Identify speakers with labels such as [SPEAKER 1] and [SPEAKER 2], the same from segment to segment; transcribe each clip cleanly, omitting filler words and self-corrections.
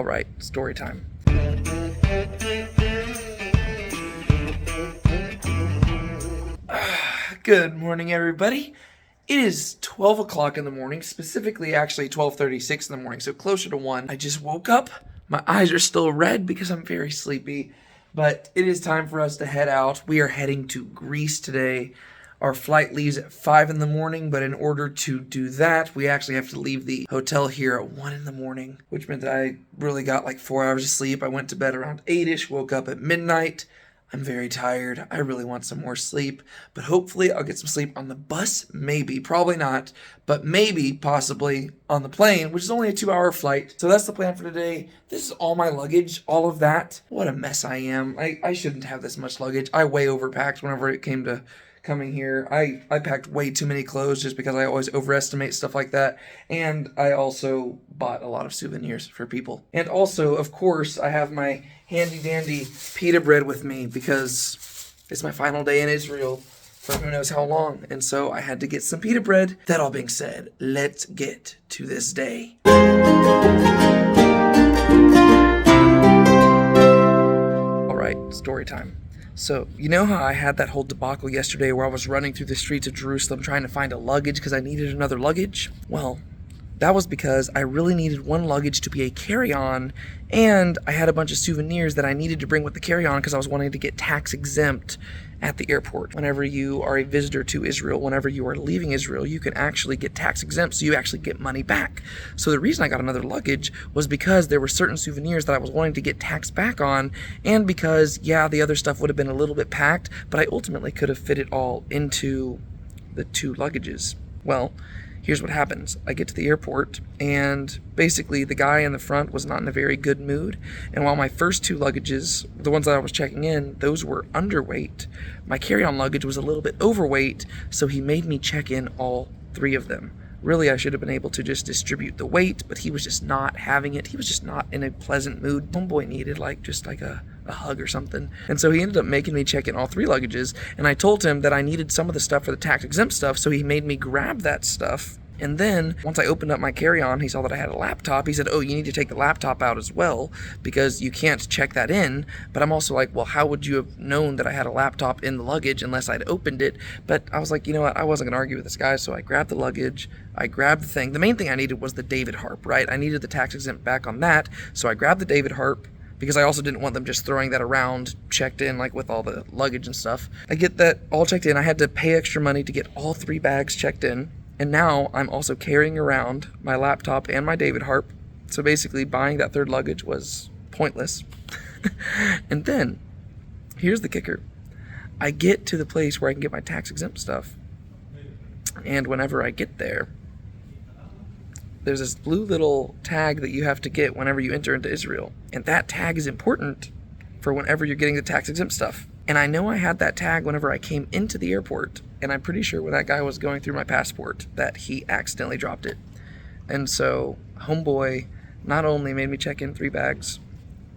[SPEAKER 1] right, story time. Good morning, everybody. It is 12 o'clock in the morning, specifically actually 12:36 in the morning, so closer to 1. I just woke up. My eyes are still red because I'm very sleepy, but it is time for us to head out. We are heading to Greece today. Our flight leaves at 5 in the morning, but in order to do that, we actually have to leave the hotel here at 1 in the morning, which meant that I really got like 4 hours of sleep. I went to bed around 8-ish, woke up at midnight. I'm very tired. I really want some more sleep, but hopefully I'll get some sleep on the bus. Maybe, probably not, but maybe, possibly on the plane, which is only a 2-hour flight. So that's the plan for today. This is all my luggage, all of that. What a mess I am. I shouldn't have this much luggage. I way overpacked whenever it came to coming here. I packed way too many clothes just because I always overestimate stuff like that. And I also bought a lot of souvenirs for people. And also, of course, I have my handy dandy pita bread with me because it's my final day in Israel for who knows how long. And so I had to get some pita bread. That all being said, let's get to this day. All right, story time. So, you know how I had that whole debacle yesterday where I was running through the streets of Jerusalem trying to find a luggage because I needed another luggage? Well, that was because I really needed one luggage to be a carry-on, and I had a bunch of souvenirs that I needed to bring with the carry-on because I was wanting to get tax exempt at the airport. Whenever you are a visitor to Israel, whenever you are leaving Israel, you can actually get tax exempt, so you actually get money back. So the reason I got another luggage was because there were certain souvenirs that I was wanting to get tax back on, and because, yeah, the other stuff would have been a little bit packed, but I ultimately could have fit it all into the 2 luggages. Well, here's what happens. I get to the airport, and basically the guy in the front was not in a very good mood. And while my first 2 luggages, the ones that I was checking in, those were underweight, my carry-on luggage was a little bit overweight, so he made me check in all 3 of them. Really, I should have been able to just distribute the weight, but he was just not having it. He was just not in a pleasant mood. Homeboy needed just a hug or something. And so he ended up making me check in all 3 luggages, and I told him that I needed some of the stuff for the tax exempt stuff, so he made me grab that stuff. And then, once I opened up my carry-on, he saw that I had a laptop. He said, oh, you need to take the laptop out as well, because you can't check that in. But I'm also like, well, how would you have known that I had a laptop in the luggage unless I'd opened it? But I was like, you know what, I wasn't going to argue with this guy, so I grabbed the luggage, I grabbed the thing. The main thing I needed was the David harp, right? I needed the tax exempt back on that, so I grabbed the David harp, because I also didn't want them just throwing that around, checked in, with all the luggage and stuff. I get that all checked in. I had to pay extra money to get all 3 bags checked in. And now I'm also carrying around my laptop and my David harp. So basically buying that 3rd luggage was pointless. And then, here's the kicker. I get to the place where I can get my tax exempt stuff. And whenever I get there, there's this blue little tag that you have to get whenever you enter into Israel. And that tag is important for whenever you're getting the tax exempt stuff. And I know I had that tag whenever I came into the airport, and I'm pretty sure when that guy was going through my passport that he accidentally dropped it. And so homeboy not only made me check in 3 bags,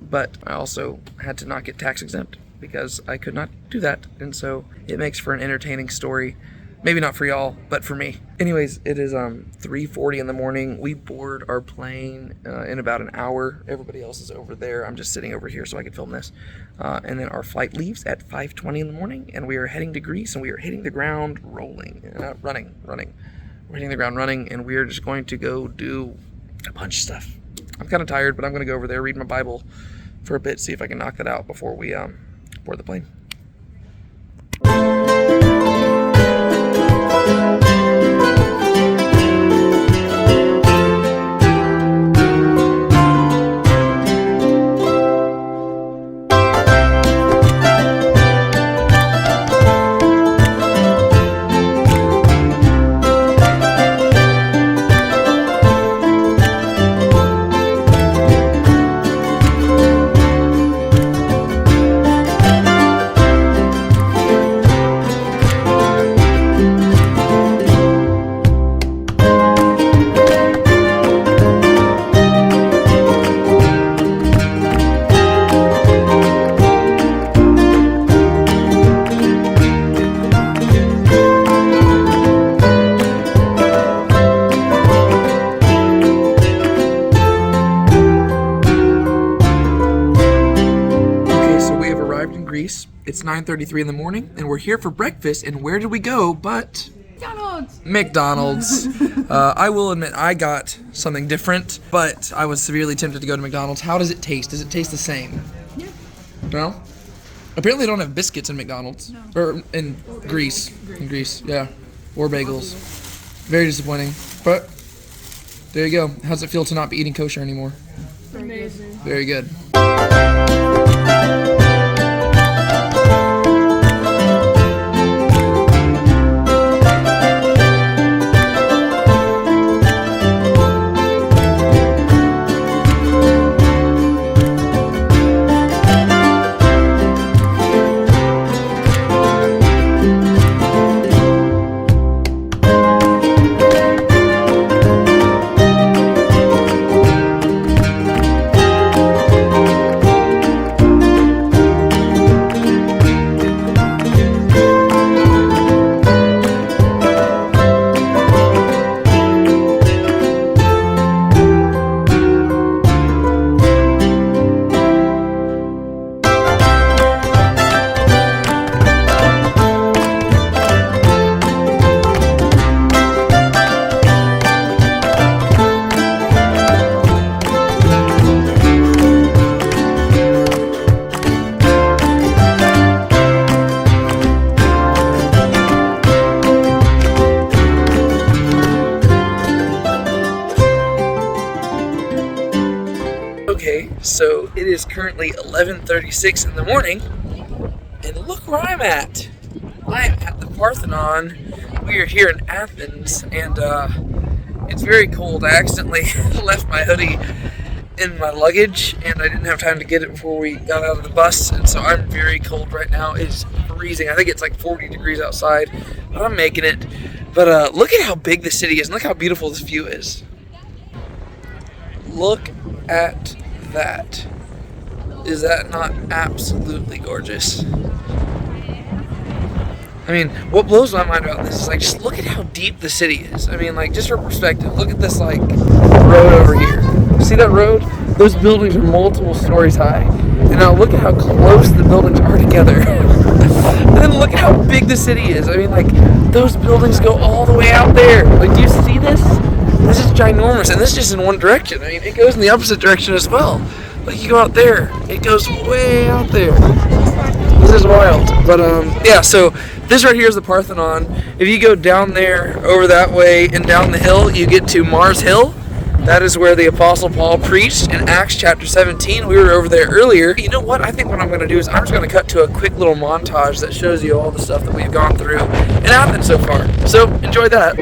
[SPEAKER 1] but I also had to not get tax exempt because I could not do that. And so it makes for an entertaining story. Maybe not for y'all, but for me. Anyways, it is 3:40 in the morning. We board our plane in about an hour. Everybody else is over there. I'm just sitting over here so I can film this. And then our flight leaves at 5:20 in the morning, and we are heading to Greece, and we are hitting the ground running. We're hitting the ground running, and we are just going to go do a bunch of stuff. I'm kind of tired, but I'm going to go over there, read my Bible for a bit, see if I can knock that out before we board the plane. Greece. It's 9:33 in the morning, and we're here for breakfast. And where did we go but McDonald's. I will admit I got something different, but I was severely tempted to go to McDonald's. How does it taste? Does it taste the same?
[SPEAKER 2] Yeah.
[SPEAKER 1] No? Apparently they don't have biscuits in McDonald's.
[SPEAKER 2] No.
[SPEAKER 1] Or in Greece. In Greece, yeah. Or bagels. Very disappointing. But there you go. How's it feel to not be eating kosher anymore?
[SPEAKER 2] Amazing.
[SPEAKER 1] Very good. Okay, so it is currently 11:36 in the morning, and look where I'm at. I'm at the Parthenon. We are here in Athens, and it's very cold. I accidentally left my hoodie in my luggage, and I didn't have time to get it before we got out of the bus, and so I'm very cold right now. It's freezing. I think it's like 40 degrees outside, but I'm making it. But look at how big the city is, and look how beautiful this view is. Look at that. Is that not absolutely gorgeous? I mean, what blows my mind about this is like, just look at how deep the city is. I mean, like, just for perspective, look at this like road over here. See that road? Those buildings are multiple stories high. And now look at how close the buildings are together. And then look at how big the city is. I mean, like, those buildings go all the way out there. Like, do you see this? This is ginormous, and this is just in one direction. I mean, it goes in the opposite direction as well. Like, you go out there, it goes way out there. This is wild. But, yeah, so this right here is the Parthenon. If you go down there, over that way, and down the hill, you get to Mars Hill. That is where the Apostle Paul preached in Acts chapter 17. We were over there earlier. You know what? I think what I'm going to do is I'm just going to cut to a quick little montage that shows you all the stuff that we've gone through in Athens so far. So, enjoy that.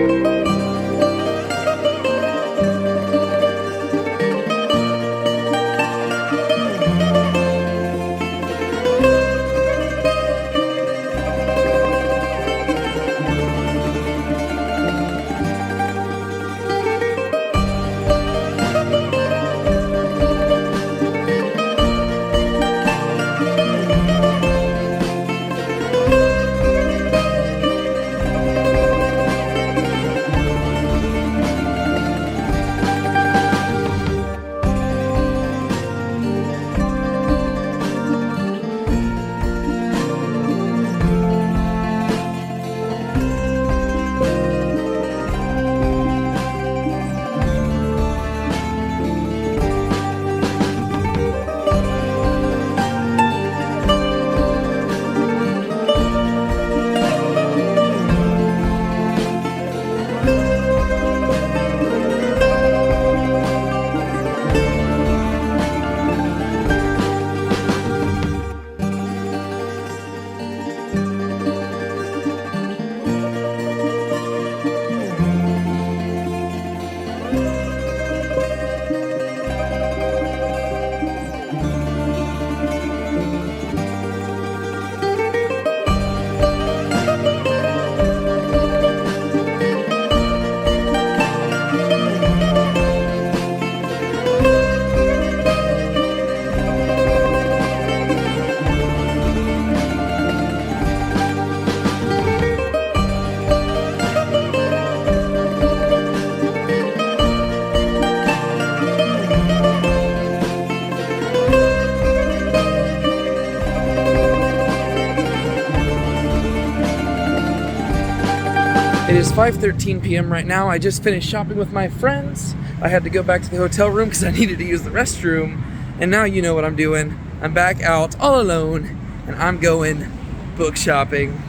[SPEAKER 1] is 5:13 p.m. right now. I just finished shopping with my friends. I had to go back to the hotel room because I needed to use the restroom. And now you know what I'm doing. I'm back out all alone and I'm going book shopping.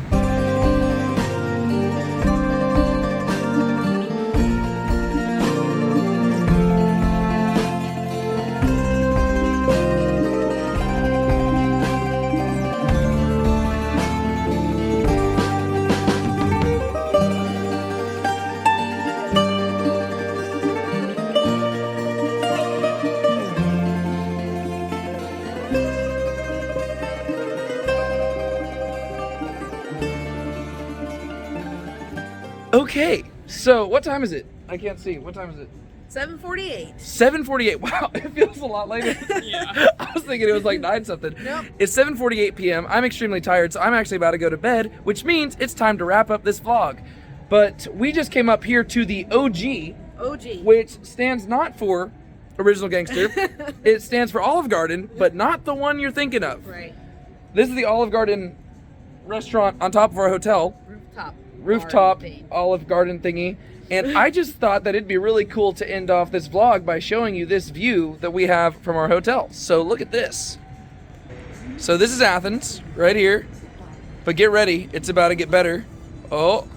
[SPEAKER 1] Okay, so what time is it? I can't see. What time is it?
[SPEAKER 2] 7:48.
[SPEAKER 1] 7:48. Wow, it feels a lot later.
[SPEAKER 2] Yeah.
[SPEAKER 1] I was thinking it was like 9 something.
[SPEAKER 2] Nope.
[SPEAKER 1] It's 7:48 p.m. I'm extremely tired, so I'm actually about to go to bed, which means it's time to wrap up this vlog. But we just came up here to the OG, which stands not for Original Gangster. It stands for Olive Garden, but not the one you're thinking of.
[SPEAKER 2] Right.
[SPEAKER 1] This is the Olive Garden restaurant on top of our hotel. Rooftop Olive Garden thingy. And I just thought that it'd be really cool to end off this vlog by showing you this view that we have from our hotel. So look at this. So this is Athens right here. But get ready, it's about to get better. Oh,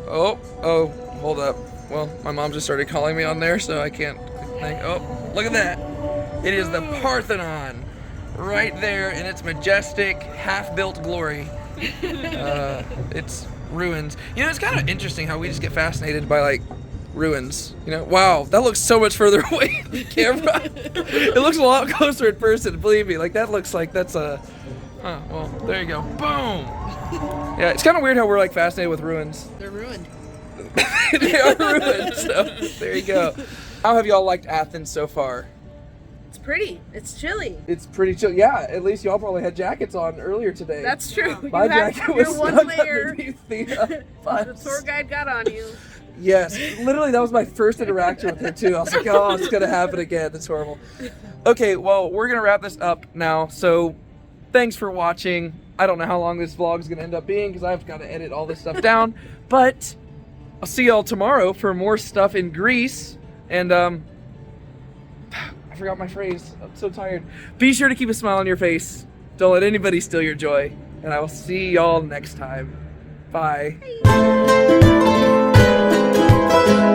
[SPEAKER 1] hold up. Well, my mom just started calling me on there, so I can't think. Oh, look at that. It is the Parthenon right there in its majestic, half-built glory. It's ruins. You know, it's kind of interesting how we just get fascinated by like ruins. You know, wow, that looks so much further away on the camera. It looks a lot closer in person, believe me. Like that looks like that's a, well, there you go. Boom. Yeah, it's kind of weird how we're like fascinated with ruins.
[SPEAKER 2] They're ruined.
[SPEAKER 1] They are ruined, so there you go. How have y'all liked Athens so far?
[SPEAKER 2] It's pretty. It's chilly.
[SPEAKER 1] It's pretty chill. Yeah, at least y'all probably had jackets on earlier today.
[SPEAKER 2] That's true.
[SPEAKER 1] My jacket was
[SPEAKER 2] your one
[SPEAKER 1] snug
[SPEAKER 2] layer.
[SPEAKER 1] underneath the
[SPEAKER 2] The
[SPEAKER 1] bus.
[SPEAKER 2] tour guide got on you.
[SPEAKER 1] Yes, literally that was my first interaction with her too. I was like, oh, it's gonna happen again. That's horrible. Okay, well, we're gonna wrap this up now. So thanks for watching. I don't know how long this vlog is gonna end up being because I've got to edit all this stuff down. But I'll see y'all tomorrow for more stuff in Greece. And I forgot my phrase. I'm so tired. Be sure to keep a smile on your face. Don't let anybody steal your joy. And I will see y'all next time. Bye.
[SPEAKER 2] Bye.